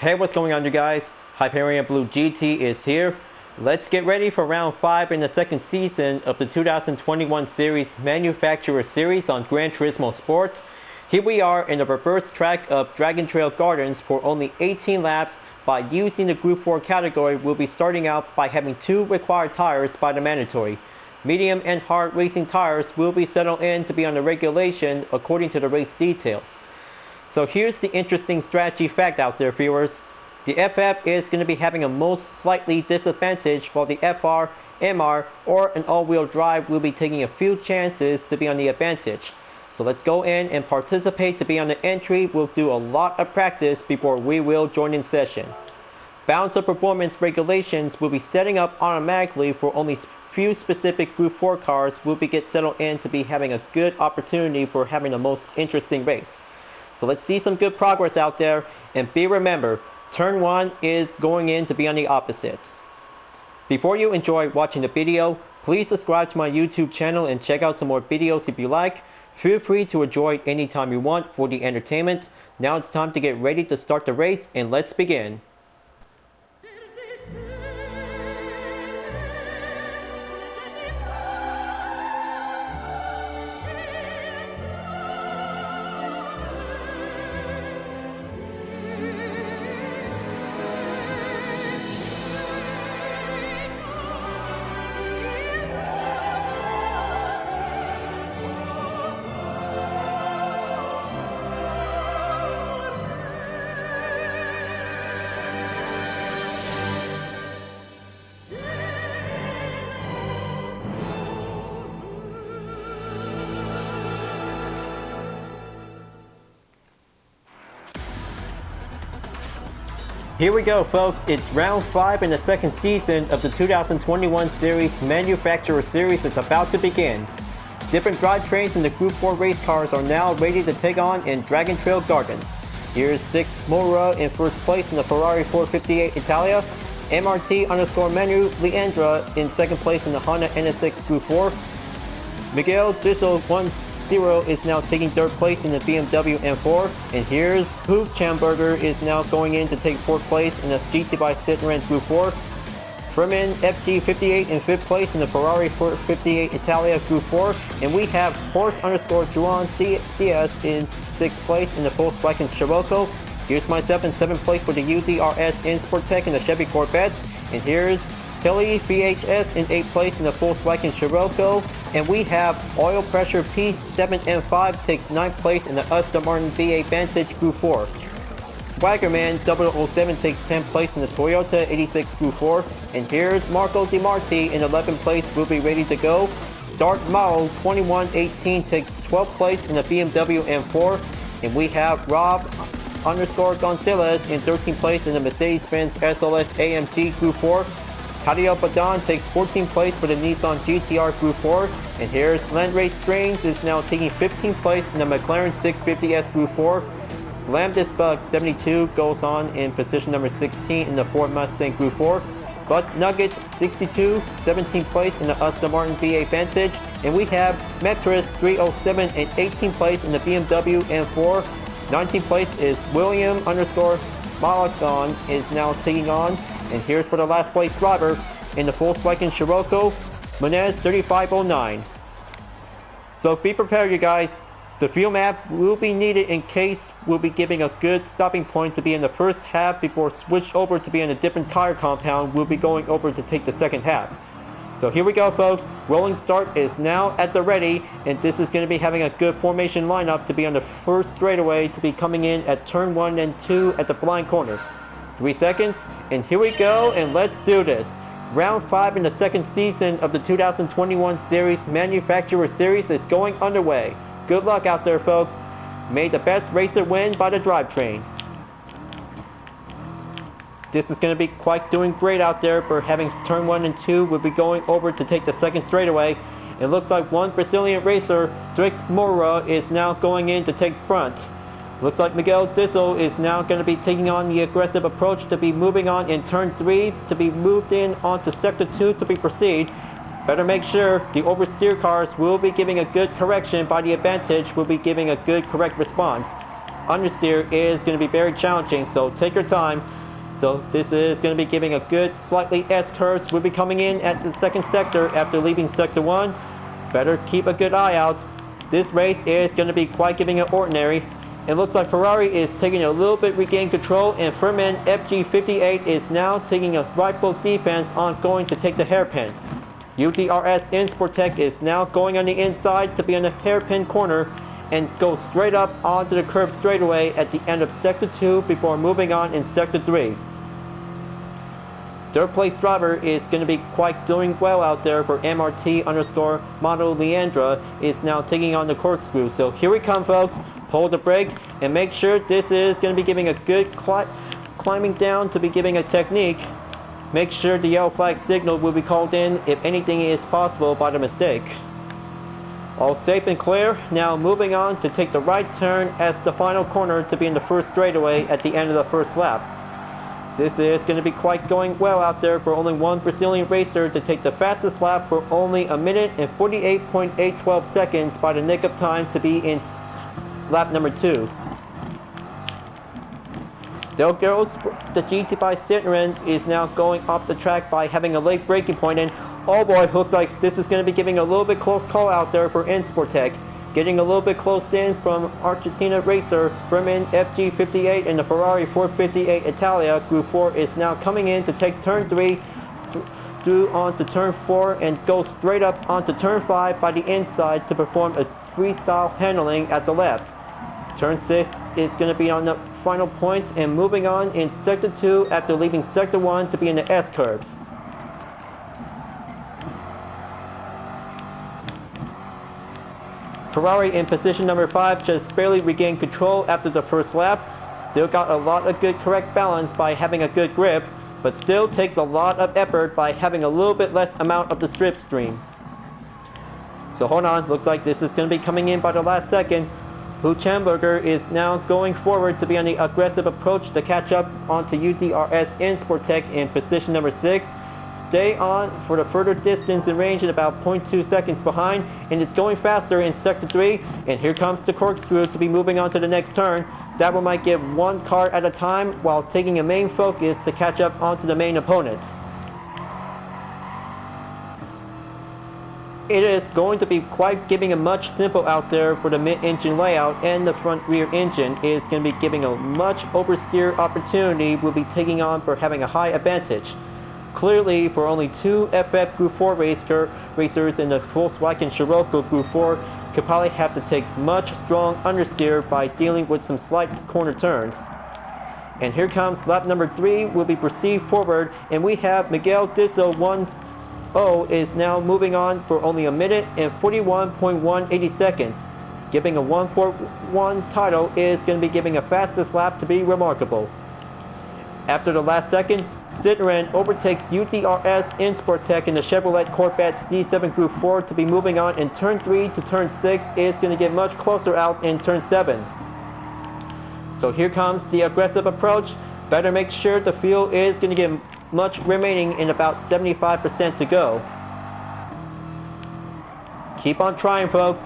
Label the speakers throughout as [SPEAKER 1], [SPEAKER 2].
[SPEAKER 1] Hey, what's going on, you guys? Hyperion-Blue-GT is here. Let's get ready for round 5 in the second season of the 2021 series Manufacturer Series on Gran Turismo Sport. Here we are in the reverse track of Dragon Trail Gardens for only 18 laps. By using the Group 4 category, we'll be starting out by having 2 required tires by the mandatory. Medium and hard racing tires will be settled in to be on the regulation according to the race details. So here's the interesting strategy fact out there, viewers. The FF is going to be having a most slightly disadvantage, while the FR, MR, or an all-wheel drive will be taking a few chances to be on the advantage. So let's go in and participate to be on the entry. We'll do a lot of practice before we will join in session. Balance of performance regulations will be setting up automatically for only few specific Group 4 cars will be get settled in to be having a good opportunity for having the most interesting race. So let's see some good progress out there, and remember, turn 1 is going in to be on the opposite. Before you enjoy watching the video, please subscribe to my YouTube channel and check out some more videos if you like. Feel free to enjoy anytime you want for the entertainment. Now it's time to get ready to start the race, and let's begin. Here we go, folks. It's round 5 in the second season of the 2021 series Manufacturer Series is about to begin. Different drivetrains in the Group 4 race cars are now ready to take on in Dragon Trail Gardens. Here's 6 Mora in first place in the Ferrari 458 Italia. MRT_Manu Leandra in second place in the Honda NSX Group 4. Miguel Dissel 10 is now taking third place in the BMW M4, and here's Hoop Chamberger is now going in to take fourth place in the GT by Citroën Group 4. Freeman FG58 in fifth place in the Ferrari 458 Italia Group 4, and we have Horse_Juan CS in sixth place in the Volkswagen Scirocco. Here's myself in seventh place for the UZRS in Sportec in the Chevy Corvette, and here's Tilly VHS in 8th place in the Volkswagen Scirocco, and we have Oil Pressure P7M5 takes 9th place in the Aston Martin V8 Vantage Group 4. Swaggerman 007 takes 10th place in the Toyota 86 Group 4, and here's Marco Di Marti in 11th place will be ready to go. Dart Model 2118 takes 12th place in the BMW M4, and we have Rob_Gonzalez in 13th place in the Mercedes-Benz SLS AMG Group 4. Kadio Badan takes 14th place for the Nissan GTR Group 4, and here's Landrace Strange is now taking 15th place in the McLaren 650S Group 4. Slam This Bug 72 goes on in position number 16 in the Ford Mustang Group 4. Butt Nuggets 62, 17th place in the Aston Martin V8 Vantage, and we have Metris 307 in 18th place in the BMW M4. 19th place is William_Malagon is now taking on. And here's for the last place driver in the Volkswagen Scirocco, Menez 3509. So be prepared, you guys. The field map will be needed in case we'll be giving a good stopping point to be in the first half before switch over to be in a different tire compound. We'll be going over to take the second half. So here we go, folks. Rolling start is now at the ready, and this is going to be having a good formation lineup to be on the first straightaway to be coming in at turn 1 and 2 at the blind corner. 3 seconds, and here we go, and let's do this. Round 5 in the second season of the 2021 series Manufacturer Series is going underway. Good luck out there, folks. May the best racer win by the drivetrain. This is going to be quite doing great out there for having turn 1 and 2. We'll be going over to take the second straightaway. It looks like one Brazilian racer, Drix Moura, is now going in to take front. Looks like Miguel Dissel is now going to be taking on the aggressive approach to be moving on in turn 3 to be moved in onto sector 2 to be proceed. Better make sure the oversteer cars will be giving a good correction by the advantage, will be giving a good correct response. understeer is going to be very challenging, so take your time. So this is going to be giving a good slightly S-curves. We'll be coming in at the second sector after leaving sector 1. Better keep a good eye out. This race is going to be quite giving it ordinary. It looks like Ferrari is taking a little bit regain control, and Furman FG58 is now taking a rightful defense on going to take the hairpin. UDRS in Sportec is now going on the inside to be on the hairpin corner and go straight up onto the curb straightaway at the end of sector 2 before moving on in sector 3. Third place driver is going to be quite doing well out there for MRT underscore Model Leandra is now taking on the corkscrew. So here we come, folks. Hold the brake and make sure this is going to be giving a good climbing down to be giving a technique. Make sure the yellow flag signal will be called in if anything is possible by the mistake. All safe and clear. Now moving on to take the right turn as the final corner to be in the first straightaway at the end of the first lap. This is going to be quite going well out there for only one Brazilian racer to take the fastest lap for only a minute and 48.812 seconds by the nick of time to be in lap number 2. There goes the GT by Citroen is now going off the track by having a late braking point, and oh boy, looks like this is going to be giving a little bit close call out there for Sportec. Getting a little bit close in from Argentina racer Bremen FG58 and the Ferrari 458 Italia. Group 4 is now coming in to take turn 3 through onto turn 4 and go straight up onto turn 5 by the inside to perform a freestyle handling at the left. Turn 6 is going to be on the final point and moving on in sector 2 after leaving sector 1 to be in the S-curves. Ferrari in position number 5 just barely regained control after the first lap. Still got a lot of good correct balance by having a good grip, but still takes a lot of effort by having a little bit less amount of the slipstream. So hold on, looks like this is going to be coming in by the last second. Huchenberger is now going forward to be on the aggressive approach to catch up onto UDRS in Sportec in position number 6. Stay on for the further distance and range at about 0.2 seconds behind, and it's going faster in sector 3, and here comes the corkscrew to be moving on to the next turn. That one might give one car at a time while taking a main focus to catch up onto the main opponents. It is going to be quite giving a much simple out there for the mid-engine layout, and the front-rear engine is going to be giving a much oversteer opportunity we'll be taking on for having a high advantage. Clearly, for only 2 FF Group 4 racers in the Volkswagen Scirocco Group 4 could probably have to take much strong understeer by dealing with some slight corner turns. And here comes lap number 3 will be proceed forward, and we have Miguel Dizzo 1-0 is now moving on for only a minute and 41.180 seconds. Giving a 1-4-1 title is going to be giving a fastest lap to be remarkable. After the last second, Citroen overtakes UDRS in Sportec in the Chevrolet Corvette C7 Group 4 to be moving on in turn 3 to turn 6 is going to get much closer out in turn 7. So here comes the aggressive approach. Better make sure the fuel is going to get much remaining in about 75% to go. Keep on trying, folks.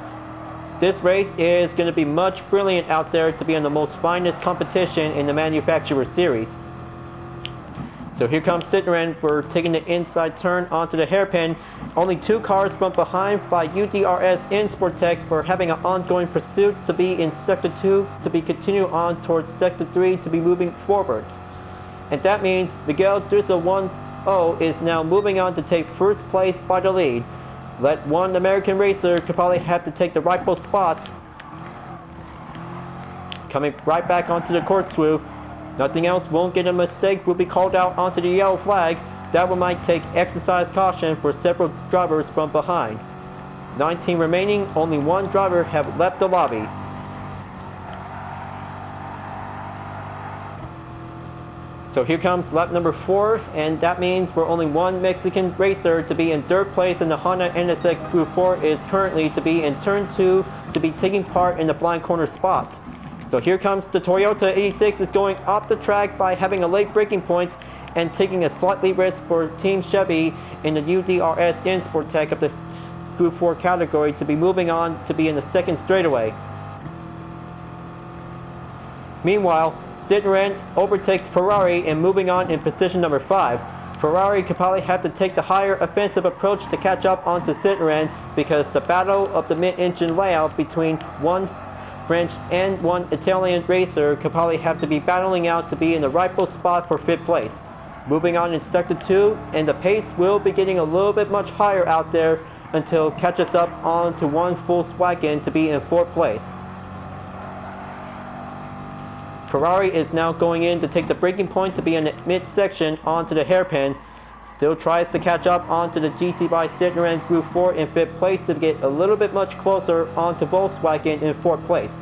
[SPEAKER 1] This race is going to be much brilliant out there to be in the most finest competition in the manufacturer series. So here comes Citroen for taking the inside turn onto the hairpin. Only 2 cars from behind by UDRS in Sportec for having an ongoing pursuit to be in sector 2 to be continue on towards sector 3 to be moving forward. And that means Miguel Drizzo 1-0 is now moving on to take first place by the lead. Let one American racer could probably have to take the rightful spot. Coming right back onto the corkscrew. Nothing else won't get a mistake will be called out onto the yellow flag. That one might take exercise caution for several drivers from behind. 19 remaining, only 1 driver have left the lobby. So here comes lap number 4, and that means for only 1 Mexican racer to be in 3rd place in the Honda NSX Group 4 is currently to be in turn 2 to be taking part in the blind corner spot. So here comes the Toyota 86 is going off the track by having a late braking point and taking a slightly risk for Team Chevy in the UDRS in Sportec of the Group 4 category to be moving on to be in the 2nd straightaway. Meanwhile, Citroen overtakes Ferrari and moving on in position number 5. Ferrari could probably have to take the higher offensive approach to catch up onto Citroen because the battle of the mid-engine layout between one French and one Italian racer could probably have to be battling out to be in the rightful spot for 5th place. Moving on in Sector 2, and the pace will be getting a little bit much higher out there until it catches up onto one Volkswagen to be in 4th place. Ferrari is now going in to take the braking point to be in the midsection onto the hairpin. Still tries to catch up onto the GT by Citroen Group 4 in 5th place to get a little bit much closer onto Volkswagen in 4th place.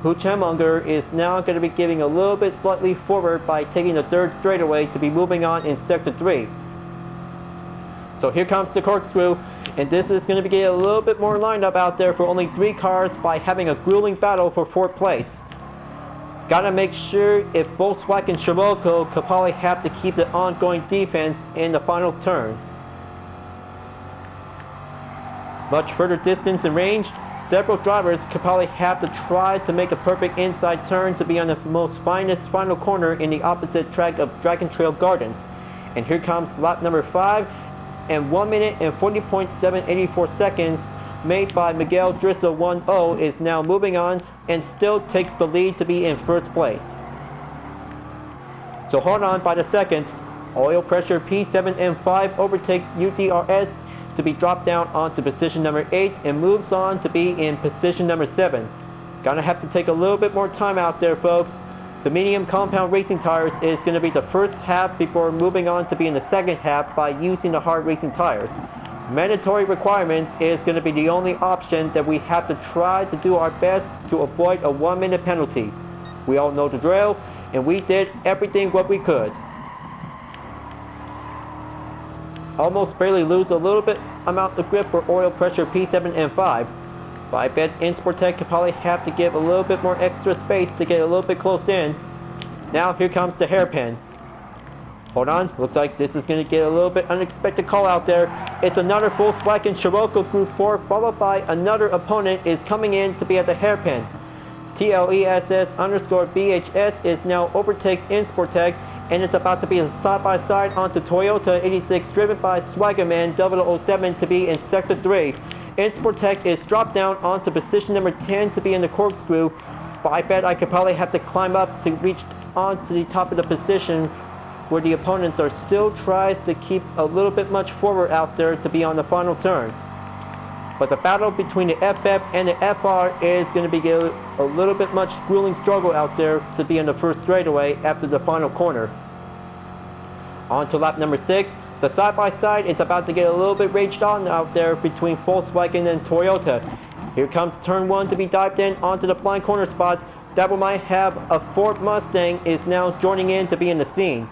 [SPEAKER 1] Hülkenberg is now going to be giving a little bit slightly forward by taking the 3rd straightaway to be moving on in Sector 3. So here comes the corkscrew, and this is going to be getting a little bit more lined up out there for only 3 cars by having a grueling battle for 4th place. Gotta make sure if Volkswagen Scirocco could probably have to keep the ongoing defense in the final turn. Much further distance and range, several drivers could probably have to try to make a perfect inside turn to be on the most finest final corner in the opposite track of Dragon Trail Gardens. And here comes lap number 5, and 1 minute and 40.784 seconds made by Miguel Drizzle 1-0 is now moving on and still takes the lead to be in 1st place. So hold on by the 2nd. Oil Pressure P7M5 overtakes UDRS to be dropped down onto position number 8 and moves on to be in position number 7. Gonna have to take a little bit more time out there, folks. The medium compound racing tires is going to be the first half before moving on to be in the second half by using the hard racing tires. Mandatory requirements is going to be the only option that we have to try to do our best to avoid a 1-minute penalty. We all know the drill, and we did everything what we could. Almost barely lose a little bit amount of grip for Oil Pressure P7 and 5. But I bet Insportec could probably have to give a little bit more extra space to get a little bit close in. Now here comes the hairpin. Hold on, looks like this is going to get a little bit unexpected call out there. It's another Volkswagen Scirocco Group 4 followed by another opponent is coming in to be at the hairpin. TLESS_BHS is now overtakes Insportec, and it's about to be a side-by-side onto Toyota 86 driven by Swaggerman 007 to be in Sector 3. Insportec is dropped down onto position number 10 to be in the corkscrew, but I bet I could probably have to climb up to reach onto the top of the position where the opponents are still trying to keep a little bit much forward out there to be on the final turn. But the battle between the FF and the FR is going to be a little bit much grueling struggle out there to be in the first straightaway after the final corner. On to lap number 6. The side-by-side is about to get a little bit raged on out there between Volkswagen and Toyota. Here comes turn 1 to be dived in onto the blind corner spot. That one might have a Ford Mustang is now joining in to be in the scene.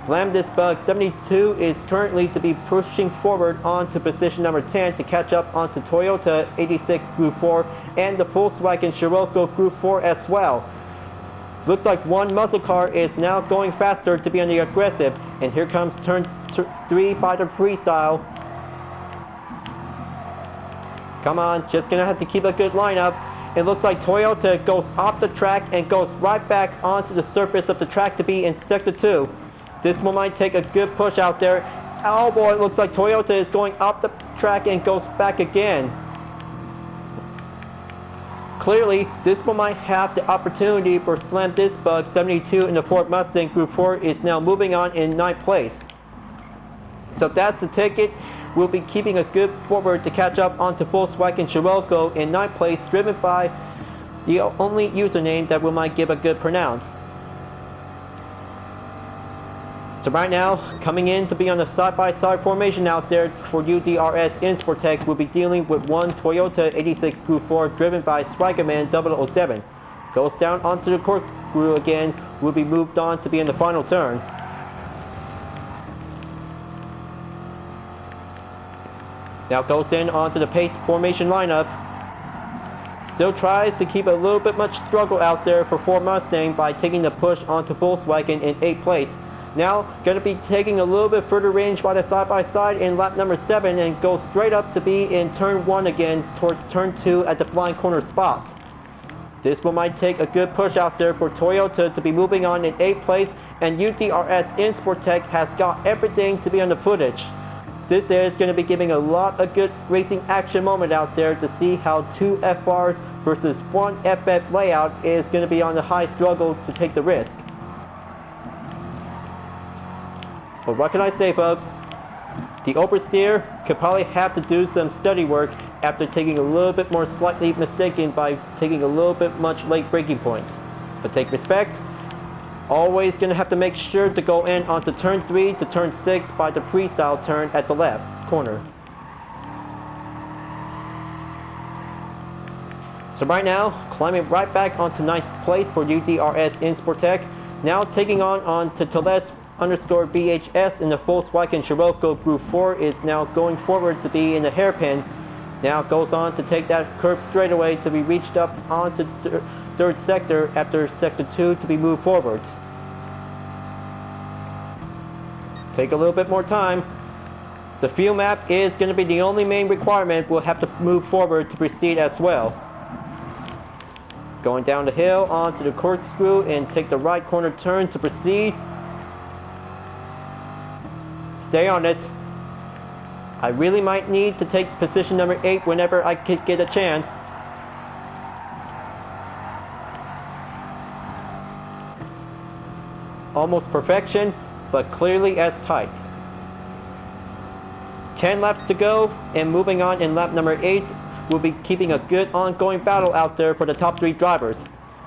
[SPEAKER 1] Slam This Bug 72 is currently to be pushing forward onto position number 10 to catch up onto Toyota 86 Group 4 and the Volkswagen Scirocco Group 4 as well. Looks like one muscle car is now going faster to be on the aggressive, and here comes turn 3 by the freestyle. Come on, just gonna have to keep a good lineup. It looks like Toyota goes off the track and goes right back onto the surface of the track to be in Sector 2. This one might take a good push out there. Oh boy, it looks like Toyota is going off the track and goes back again. Clearly, this one might have the opportunity for Slam This Bug 72 in the Ford Mustang Group 4 is now moving on in 9th place. So that's the ticket. We'll be keeping a good forward to catch up onto Volkswagen Scirocco in 9th place, driven by the only username that we might give a good pronounce. So right now, coming in to be on the side-by-side formation out there for UDRS Insportec, we'll be dealing with one Toyota 86 Group 4 driven by Swaggerman 007. Goes down onto the corkscrew again, will be moved on to be in the final turn. Now goes in onto the pace formation lineup. Still tries to keep a little bit much struggle out there for Ford Mustang by taking the push onto Volkswagen in 8th place. Now going to be taking a little bit further range by the side-by-side in lap number 7 and go straight up to be in turn 1 again towards turn 2 at the blind corner spots. This one might take a good push out there for Toyota to be moving on in 8th place, and UTRS in Sportec has got everything to be on the footage. This is going to be giving a lot of good racing action moment out there to see how 2 FRs versus 1 FF layout is going to be on the high struggle to take the risk. But what can I say, folks? The oversteer could probably have to do some study work after taking a little bit more slightly mistaken by taking a little bit much late braking points. But take respect. Always going to have to make sure to go in onto turn 3 to turn 6 by the freestyle turn at the left corner. So right now, climbing right back onto 9th place for UTRS in Sportec. Now taking on to Teles_BHS in the Volkswagen Scirocco Group 4 is now going forward to be in the hairpin. Now goes on to take that curve straightaway to be reached up onto third sector after sector 2 to be moved forwards. Take a little bit more time. The field map is going to be the only main requirement. We'll have to move forward to proceed as well. Going down the hill onto the corkscrew and take the right corner turn to proceed. Stay on it. I really might need to take position number 8 whenever I could get a chance. Almost perfection, but clearly as tight. 10 laps to go, and moving on in lap number 8, we'll be keeping a good ongoing battle out there for the top 3 drivers.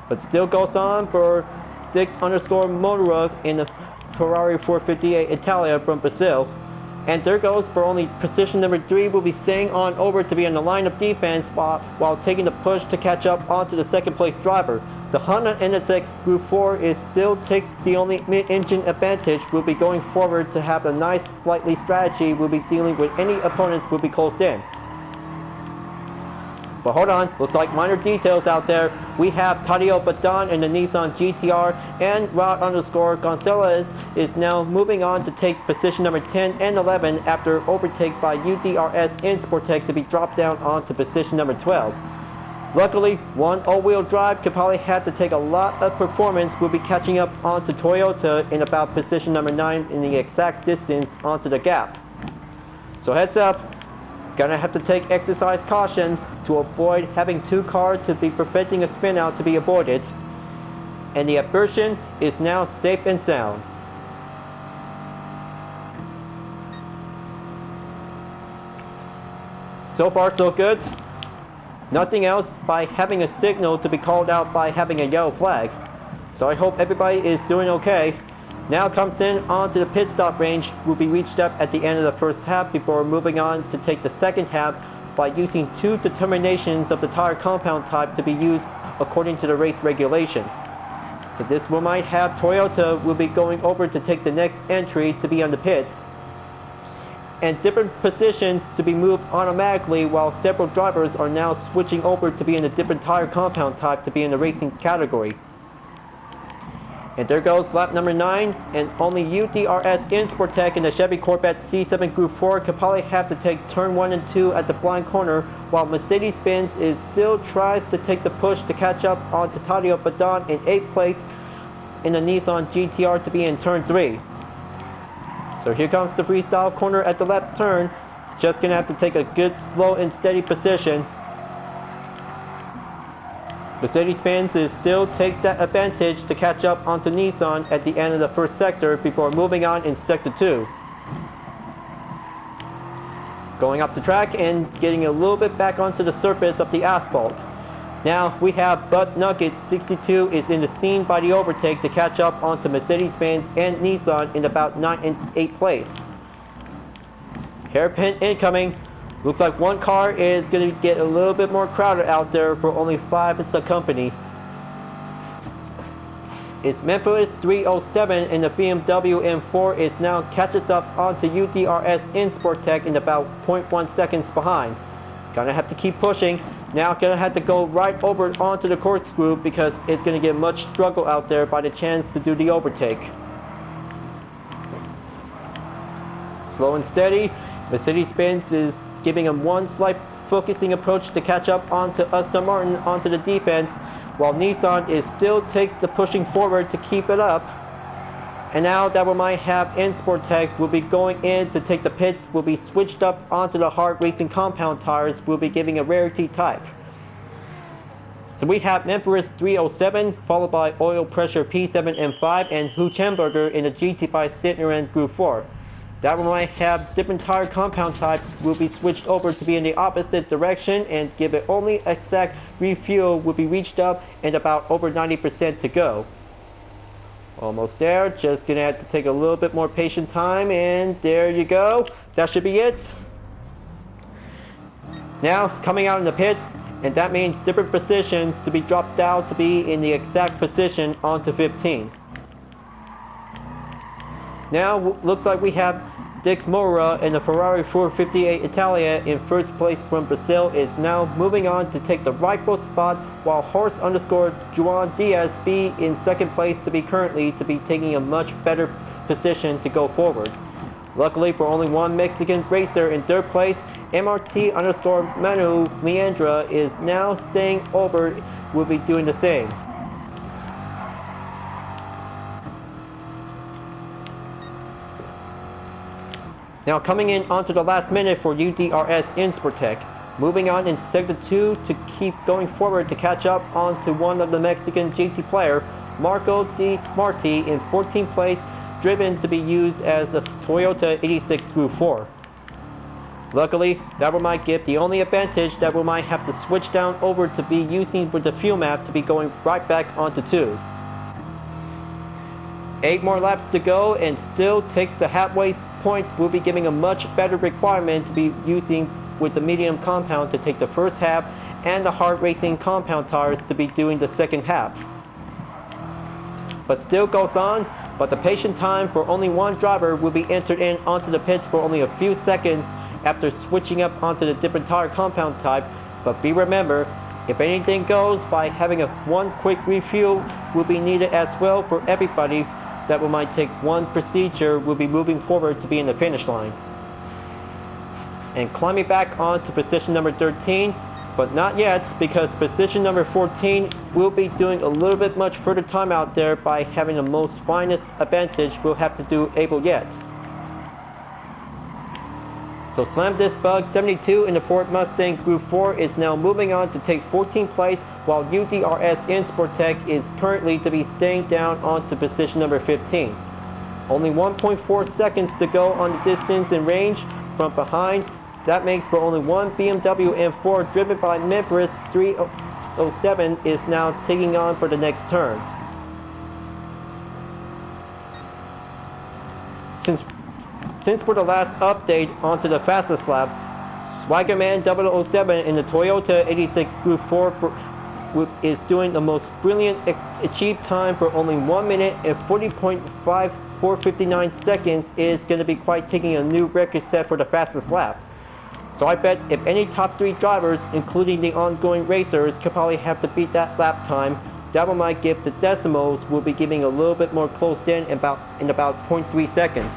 [SPEAKER 1] But still goes on for Dix_Motorug in the Ferrari 458 Italia from Brazil. And there goes for only position number 3 will be staying on over to be in the line of defense while taking the push to catch up onto the 2nd place driver. The Honda NSX Group 4 is still takes the only mid-engine advantage. Will be going forward to have a nice slightly strategy. Will be dealing with any opponents will be closed in. But hold on, looks like minor details out there. We have Tadeo Badan in the Nissan GTR, and Rod_Gonzalez is now moving on to take position number 10 and 11 after overtake by UTRS in Sportec to be dropped down onto position number 12. Luckily, one all-wheel drive could probably have to take a lot of performance. Will be catching up onto Toyota in about position number 9 in the exact distance onto the gap. So heads up. Gonna have to take exercise caution to avoid having 2 cars to be preventing a spin out to be avoided. And the aversion is now safe and sound. So far so good. Nothing else by having a signal to be called out by having a yellow flag. So I hope everybody is doing okay. Now comes in onto the pit stop range, will be reached up at the end of the first half before moving on to take the second half by using 2 determinations of the tire compound type to be used according to the race regulations. So this one might have Toyota will be going over to take the next entry to be on the pits. And different positions to be moved automatically while several drivers are now switching over to be in a different tire compound type to be in the racing category. And there goes lap number 9, and only UTRS in Sportec in the Chevy Corvette C7 Group 4 could probably have to take turn 1 and 2 at the blind corner, while Mercedes-Benz is still tries to take the push to catch up onto Tadeo Badan in 8th place in the Nissan GTR to be in turn 3. So here comes the freestyle corner at the left turn. Just gonna have to take a good slow and steady position. Mercedes-Benz still takes that advantage to catch up onto Nissan at the end of the first sector before moving on in sector 2. Going up the track and getting a little bit back onto the surface of the asphalt. Now we have Bud Nugget 62 is in the scene by the overtake to catch up onto Mercedes-Benz and Nissan in about 9th and 8th place. Hairpin incoming. Looks like one car is going to get a little bit more crowded out there for only 5 as the company. It's Memphis 307 in the BMW M4 is now catches up onto UTRS in Sportec in about 0.1 seconds behind. Gonna have to keep pushing. Now gonna have to go right over onto the corkscrew because it's gonna get much struggle out there by the chance to do the overtake. Slow and steady. Mercedes-Benz is giving him one slight focusing approach to catch up onto Aston Martin onto the defense, while Nissan is still takes the pushing forward to keep it up. And now that we might have Sportec will be going in to take the pits, will be switched up onto the hard racing compound tires, will be giving a rarity type. So we have Empress 307, followed by Oil Pressure P7M5 and Huchenberger in the GT5 Citroen Group 4. That one might have different tire compound types will be switched over to be in the opposite direction and give it only exact refuel will be reached up and about over 90% to go. Almost there, just gonna have to take a little bit more patient time, and there you go. That should be it. Now coming out in the pits, and that means different positions to be dropped out to be in the exact position onto 15. Now looks like we have Dix Moura in the Ferrari 458 Italia in first place from Brazil is now moving on to take the rightful spot, while Horse _ Juan Diaz be in second place to be currently to be taking a much better position to go forward. Luckily for only one Mexican racer in third place, MRT _ Manu Leandra is now staying over, will be doing the same. Now coming in onto the last minute for UDRS Sportec, moving on in sector 2 to keep going forward to catch up onto one of the Mexican GT player, Marco Di Marti in 14th place, driven to be used as a Toyota 86 Group 4. Luckily, that one might give the only advantage that we might have to switch down over to be using with the fuel map to be going right back onto 2. 8 more laps to go and still takes the halfway point, will be giving a much better requirement to be using with the medium compound to take the first half and the hard racing compound tires to be doing the second half. But still goes on, but the patient time for only one driver will be entered in onto the pits for only a few seconds after switching up onto the different tire compound type. But be remember, if anything goes by having a one quick refuel will be needed as well for everybody. That we might take one procedure will be moving forward to be in the finish line. And climbing back on to position number 13, but not yet, because position number 14 will be doing a little bit much further time out there by having the most finest advantage we'll have to do able yet. So Slam Disc Bug 72 in the Ford Mustang Group 4 is now moving on to take 14th place, while UDRS Sportec is currently to be staying down onto position number 15. Only 1.4 seconds to go on the distance and range from behind. That makes for only one BMW M4 driven by Memphis 307 is now taking on for the next turn. Since for the last update onto the fastest lap, Swaggerman 007 in the Toyota 86 Group 4 is doing the most brilliant achieved time for only 1 minute and 40.5459 seconds is going to be quite taking a new record set for the fastest lap. So I bet if any top 3 drivers, including the ongoing racers, could probably have to beat that lap time, that one might give the decimals will be giving a little bit more close in about 0.3 seconds.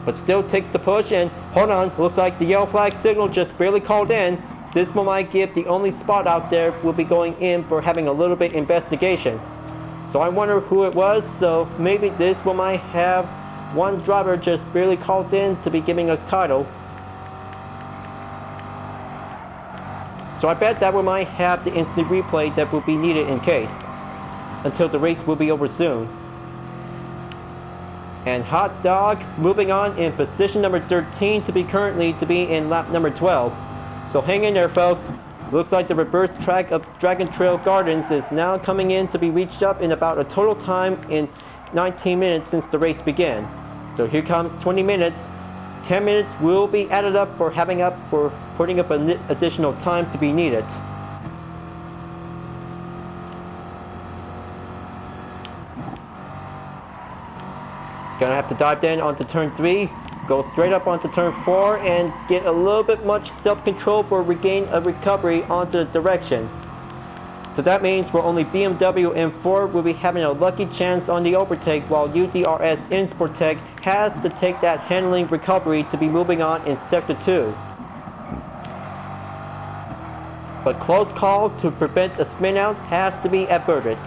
[SPEAKER 1] But still takes the push, and hold on, looks like the yellow flag signal just barely called in. This one might give the only spot out there will be going in for having a little bit investigation. So I wonder who it was, so maybe this one might have one driver just barely called in to be giving a title. So I bet that one might have the instant replay that will be needed in case, until the race will be over soon. And Hot Dog moving on in position number 13 to be currently to be in lap number 12. So hang in there, folks. Looks like the reverse track of Dragon Trail Gardens is now coming in to be reached up in about a total time in 19 minutes since the race began. So here comes 20 minutes. 10 minutes will be added up for putting up an additional time to be needed. Gonna have to dive in onto turn 3, go straight up onto turn 4, and get a little bit much self-control for regain a recovery onto the direction. So that means for only BMW M4 will be having a lucky chance on the overtake, while UDRS Sportec has to take that handling recovery to be moving on in sector 2. but close call to prevent a spin out has to be averted.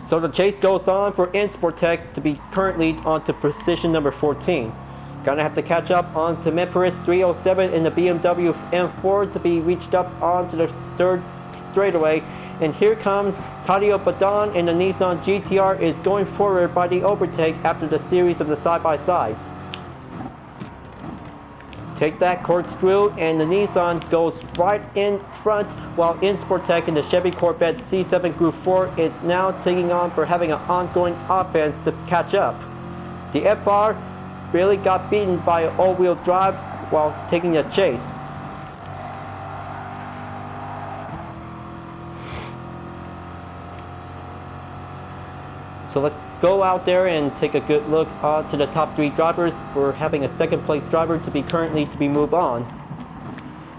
[SPEAKER 1] So the chase goes on for Insportec to be currently onto position number 14. Gonna have to catch up onto Memphis 307 in the BMW M4 to be reached up onto the third straightaway. And here comes Tadio Badon in the Nissan GTR is going forward by the overtake after the series of the side-by-side. Take that corkscrew, and the Nissan goes right in front, while Insportec in the Chevy Corvette C7 Group 4 is now taking on for having an ongoing offense to catch up. The FR really got beaten by an all-wheel drive while taking a chase. So let's go out there and take a good look to the top 3 drivers for having a second place driver to be moved on.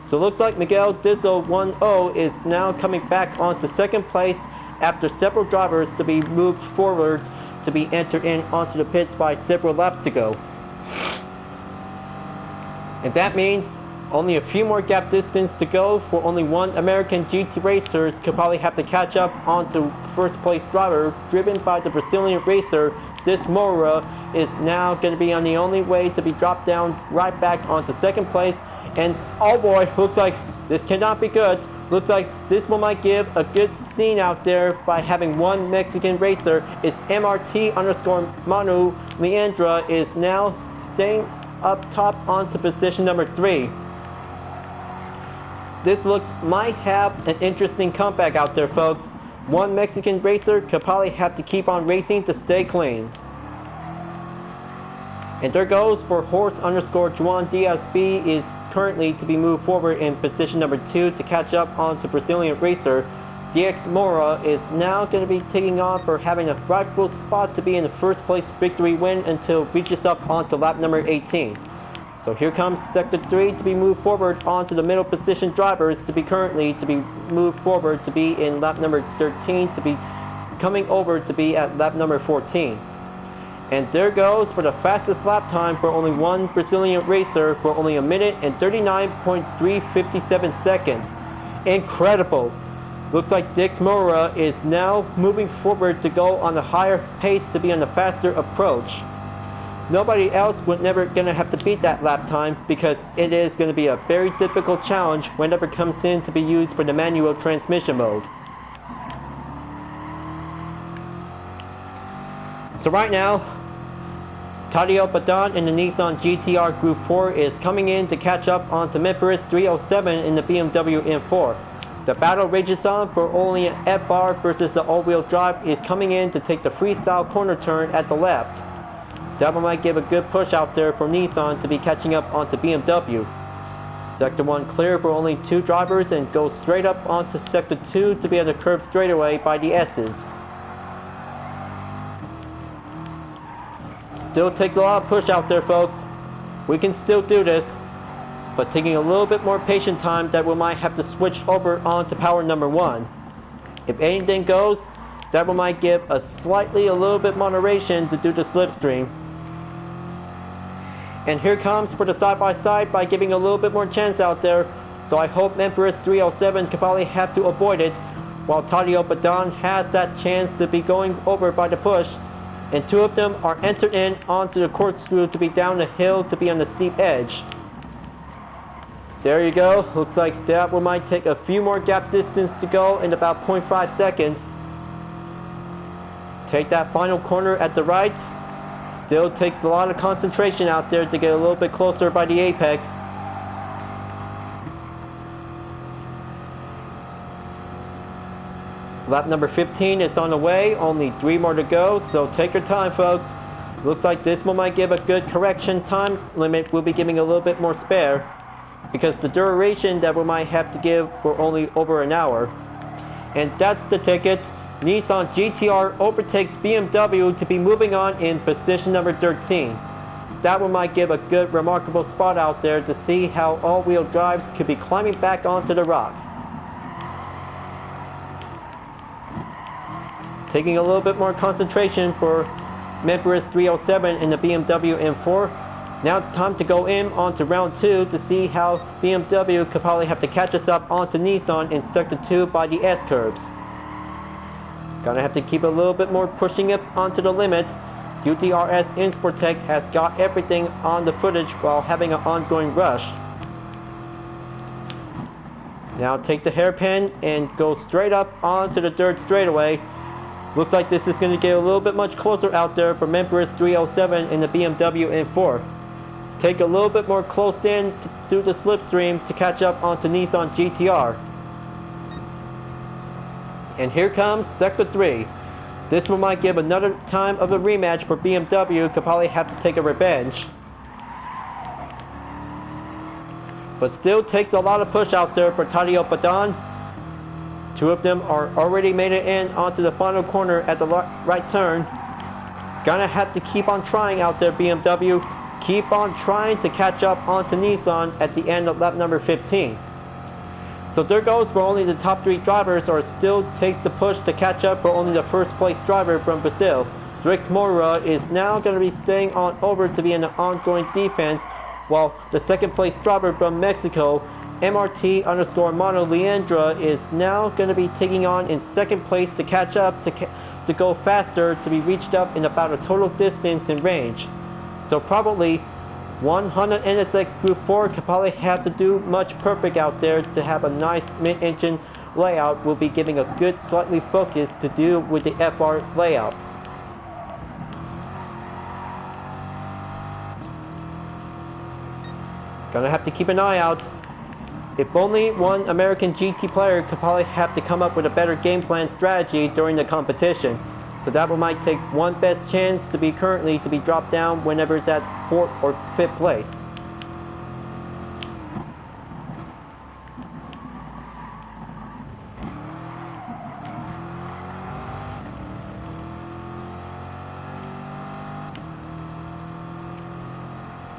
[SPEAKER 1] So it looks like Miguel Dizzle 1-0 is now coming back onto second place after several drivers to be moved forward to be entered in onto the pits by several laps ago. And that means only a few more gap distance to go for only one American GT racer could probably have to catch up onto first place driver driven by the Brazilian racer. This Moura is now going to be on the only way to be dropped down right back onto second place. And oh boy, looks like this cannot be good. Looks like this one might give a good scene out there by having one Mexican racer. It's MRT_Manu Leandra is now staying up top onto position number 3. This might have an interesting comeback out there, folks. One Mexican racer could probably have to keep on racing to stay clean. And there goes for Horse_Juan Diaz B is currently to be moved forward in position number 2 to catch up onto Brazilian racer. DX Moura is now going to be taking on for having a rightful spot to be in the first place victory win until it reaches up onto lap number 18. So here comes sector 3 to be moved forward onto the middle position drivers to be moved forward to be in lap number 13 to be coming over to be at lap number 14. And there goes for the fastest lap time for only one Brazilian racer for only a minute and 39.357 seconds. Incredible. Looks like Dix Moura is now moving forward to go on a higher pace to be on a faster approach. Nobody else would never gonna have to beat that lap time because it is gonna be a very difficult challenge whenever it comes in to be used for the manual transmission mode. So right now, Tadio Badon in the Nissan GTR Group 4 is coming in to catch up onto Memphis 307 in the BMW M4. The battle rages on for only an FR versus the all-wheel drive is coming in to take the freestyle corner turn at the left. That one might give a good push out there for Nissan to be catching up onto BMW. Sector 1 clear for only 2 drivers and goes straight up onto Sector 2 to be on the curb straightaway by the S's. Still takes a lot of push out there, folks. We can still do this, but taking a little bit more patient time that we might have to switch over onto power number 1. If anything goes, that one might give a little bit moderation to do the slipstream. And here comes for the side-by-side by giving a little bit more chance out there. So I hope Memphis 307 could probably have to avoid it, while Tadio Badon has that chance to be going over by the push. And 2 of them are entered in onto the corkscrew to be down the hill to be on the steep edge. There you go. Looks like that one might take a few more gap distance to go in about 0.5 seconds. Take that final corner at the right. Still takes a lot of concentration out there to get a little bit closer by the apex. Lap number 15 is on the way, only 3 more to go, so take your time, folks. Looks like this one might give a good correction time limit. We'll be giving a little bit more spare, because the duration that we might have to give for only over an hour. And that's the ticket. Nissan GTR overtakes BMW to be moving on in position number 13. That one might give a good remarkable spot out there to see how all-wheel drives could be climbing back onto the rocks. Taking a little bit more concentration for Memphis 307 in the BMW M4. Now it's time to go in onto round 2 to see how BMW could probably have to catch us up onto Nissan in Sector 2 by the S-curves. Gonna have to keep a little bit more pushing it onto the limit. UTRS Insportec has got everything on the footage while having an ongoing rush. Now take the hairpin and go straight up onto the dirt straightaway. Looks like this is going to get a little bit much closer out there for Memphis 307 in the BMW M4. Take a little bit more close in through the slipstream to catch up onto Nissan GTR. And here comes Sector 3. This one might give another time of a rematch for BMW, could probably have to take a revenge. But still takes a lot of push out there for Tadeo Padan. Two of them are already made it in onto the final corner at the right turn. Gonna have to keep on trying out there, BMW. Keep on trying to catch up onto Nissan at the end of lap number 15. So there goes for only the top 3 drivers, or still takes the push to catch up for only the first place driver from Brazil. Drix Moura is now going to be staying on over to be in the ongoing defense, while the second place driver from Mexico, MRT_Mono Leandra, is now going to be taking on in second place to catch up to go faster, to be reached up in about a total distance and range. So probably one Honda NSX Group 4 could probably have to do much perfect out there to have a nice mid-engine layout. Will be giving a good slightly focus to do with the FR layouts. Gonna have to keep an eye out. If only one American GT player could probably have to come up with a better game plan strategy during the competition. So that one might take one best chance to be currently to be dropped down whenever it's at 4th or 5th place.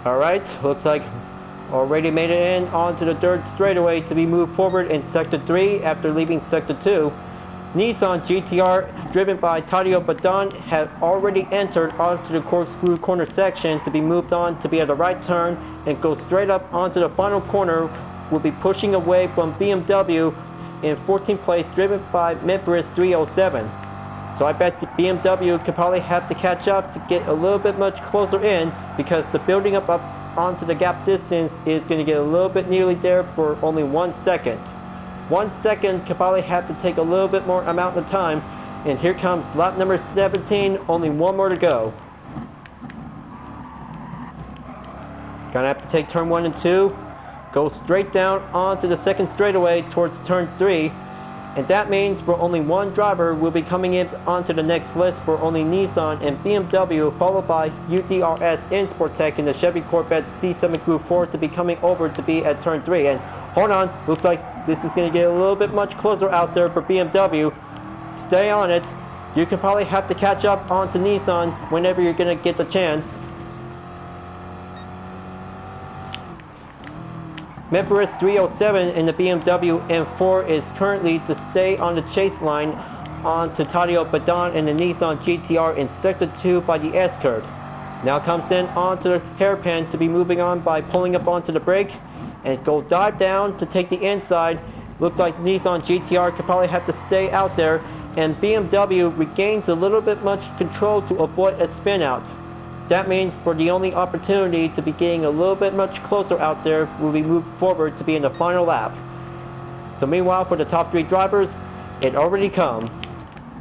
[SPEAKER 1] Alright, looks like already made it in onto the dirt straightaway to be moved forward in Sector 3 after leaving Sector 2. Nissan GTR, driven by Tadeo Padan, have already entered onto the corkscrew corner section to be moved on to be at the right turn and go straight up onto the final corner. Will be pushing away from BMW in 14th place, driven by Memphis 307. So I bet the BMW could probably have to catch up to get a little bit much closer in, because the building up onto the gap distance is going to get a little bit nearly there for only 1 second. 1 second could probably have to take a little bit more amount of time. And here comes lap number 17, only one more to go. Gonna have to take turn 1 and 2, go straight down onto the second straightaway towards turn 3. And that means for only one driver will be coming in onto the next list for only Nissan and BMW, followed by UTRS Insportec in the Chevy Corvette C7 Group 4 to be coming over to be at turn 3. And hold on, looks like this is going to get a little bit much closer out there for BMW. Stay on it. You can probably have to catch up onto Nissan whenever you're going to get the chance. Memphis 307 in the BMW M4 is currently to stay on the chase line onto Tadeo Padan in the Nissan GTR in Sector 2 by the S-curves. Now comes in onto the hairpin to be moving on by pulling up onto the brake and go dive down to take the inside. Looks like Nissan GTR could probably have to stay out there, and BMW regains a little bit much control to avoid a spin out. That means for the only opportunity to be getting a little bit much closer out there will be moved forward to be in the final lap. So meanwhile, for the top 3 drivers, it already come.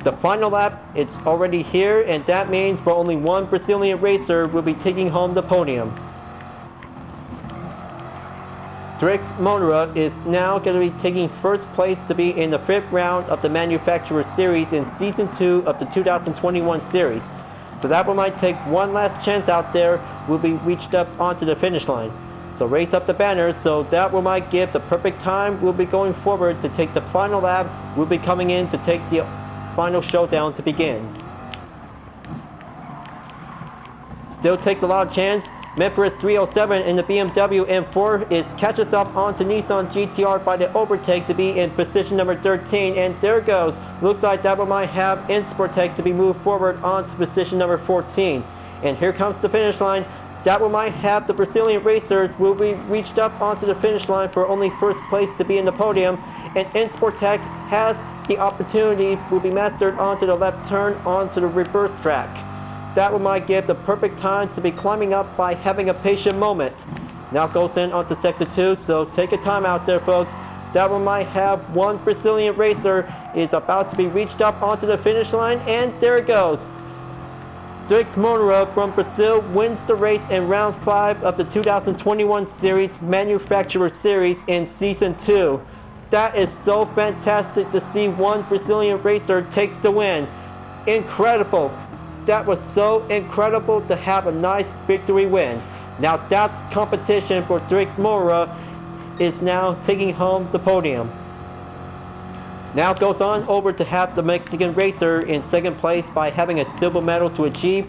[SPEAKER 1] The final lap, it's already here, and that means for only one Brazilian racer will be taking home the podium. Drix Moura is now going to be taking first place to be in the 5th round of the Manufacturer Series in Season 2 of the 2021 series. So that one might take one last chance out there, will be reached up onto the finish line. So raise up the banners, so that one might give the perfect time. We'll be going forward to take the final lap. We'll be coming in to take the final showdown to begin. Still takes a lot of chance. Memphis 307 in the BMW M4 is catches up onto Nissan GTR by the overtake to be in position number 13, and there goes. Looks like that one might have Insportec to be moved forward onto position number 14. And here comes the finish line. That we might have the Brazilian racers will be reached up onto the finish line for only first place to be in the podium, and Insportec has the opportunity will be mastered onto the left turn onto the reverse track. That one might give the perfect time to be climbing up by having a patient moment. Now goes in onto sector 2, so take a time out there, folks. That one might have one Brazilian racer is about to be reached up onto the finish line, and there it goes. Drix Moura from Brazil wins the race in round 5 of the 2021 Series Manufacturer Series in Season 2. That is so fantastic to see one Brazilian racer takes the win. Incredible. That was so incredible to have a nice victory win. Now that's competition for Drix Moura is now taking home the podium. Now goes on over to have the Mexican racer in second place by having a silver medal to achieve.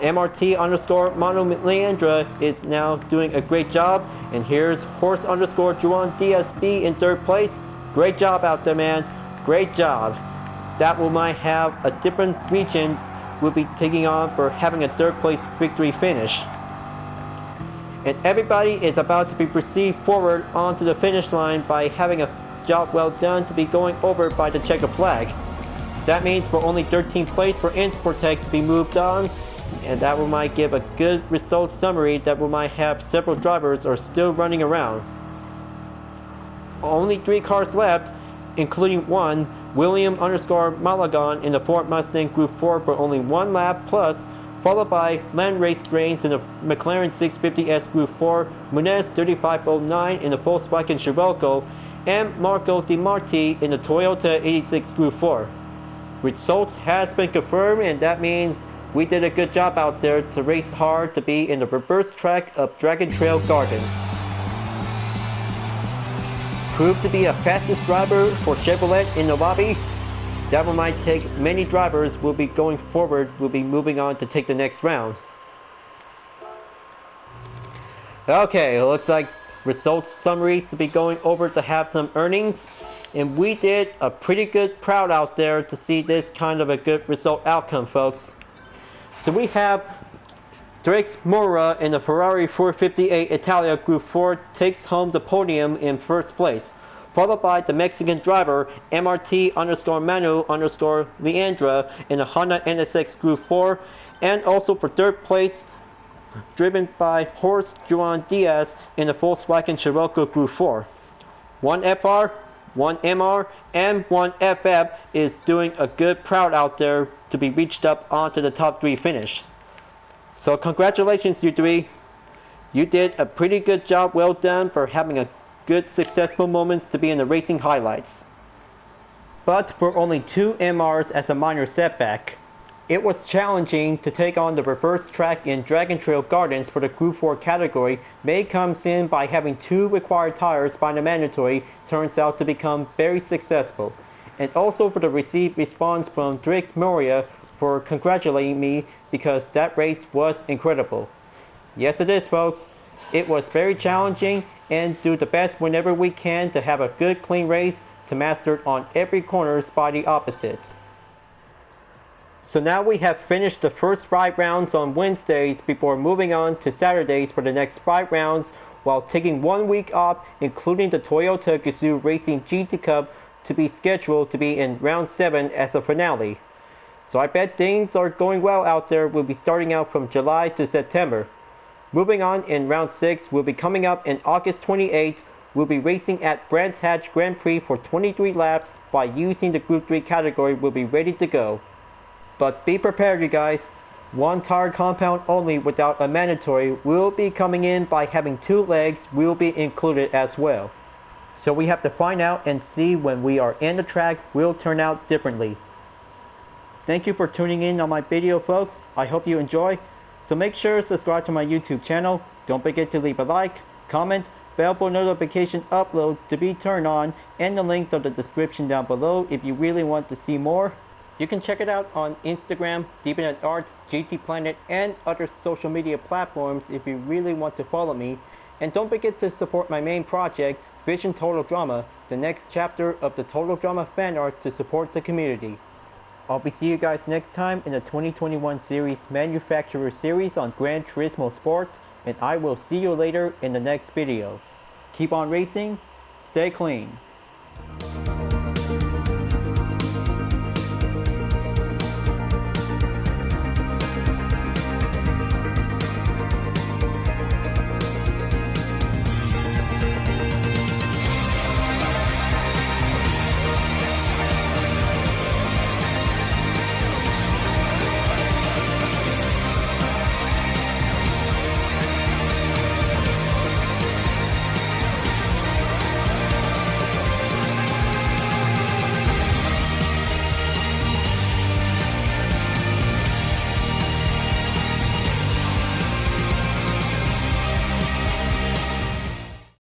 [SPEAKER 1] MRT_Manu Leandra is now doing a great job. And here's Horse_Juan Diaz B in third place. Great job out there, man. Great job. That will might have a different region will be taking on for having a third place victory finish. And everybody is about to be proceed forward onto the finish line by having a job well done to be going over by the checker flag. That means for only 13th place for Insportec to be moved on, and that will might give a good result summary that will might have several drivers are still running around. Only 3 cars left, including one William_Malagon in the Ford Mustang Group 4 for only 1 lap plus, followed by Landrace Strains in the McLaren 650S Group 4, Munez 3509 in the Volkswagen Scirocco, and Marco Di Marti in the Toyota 86 Group 4. Results has been confirmed, and that means we did a good job out there to race hard to be in the reverse track of Dragon Trail Gardens. Proved to be a fastest driver for Chevrolet in the lobby. That one might take many drivers will be going forward, will be moving on to take the next round. Okay, looks like results summaries to be going over to have some earnings, and we did a pretty good crowd out there to see this kind of a good result outcome, folks. So we have Drix Moura in the Ferrari 458 Italia Group 4 takes home the podium in first place, followed by the Mexican driver MRT_Manu_Leandra in the Honda NSX Group 4, and also for third place driven by Horse Juan Diaz in the Volkswagen Scirocco Group 4. One FR, one MR, and one FF is doing a good proud out there to be reached up onto the top 3 finish. So congratulations, you 3. You did a pretty good job, well done for having a good successful moments to be in the racing highlights. But for only 2 MRs as a minor setback. It was challenging to take on the reverse track in Dragon Trail Gardens for the Group 4 category. May comes in by having 2 required tires by the mandatory turns out to become very successful. And also for the received response from Drix Moura for congratulating me because that race was incredible. Yes it is, folks. It was very challenging and do the best whenever we can to have a good clean race to master on every corner by the opposite. So now we have finished the first 5 rounds on Wednesdays before moving on to Saturdays for the next 5 rounds while taking 1 week off, including the Toyota Gazoo Racing GT Cup to be scheduled to be in round 7 as a finale. So I bet things are going well out there. We'll be starting out from July to September. Moving on in round 6, we'll be coming up in August 28th. We'll be racing at Brands Hatch Grand Prix for 23 laps by using the Group 3 category. We'll be ready to go. But be prepared, you guys. 1 tire compound only without a mandatory will be coming in by having 2 legs will be included as well. So we have to find out and see when we are in the track will turn out differently. Thank you for tuning in on my video, folks. I hope you enjoy. So make sure to subscribe to my YouTube channel. Don't forget to leave a like, comment, bell for notification uploads to be turned on, and the links are in the description down below if you really want to see more. You can check it out on Instagram, Deepnet Art, GT Planet, and other social media platforms if you really want to follow me. And don't forget to support my main project, Vision Total Drama, the next chapter of the Total Drama fan art to support the community. I'll be seeing you guys next time in the 2021 series Manufacturer Series on Gran Turismo Sport, and I will see you later in the next video. Keep on racing, stay clean.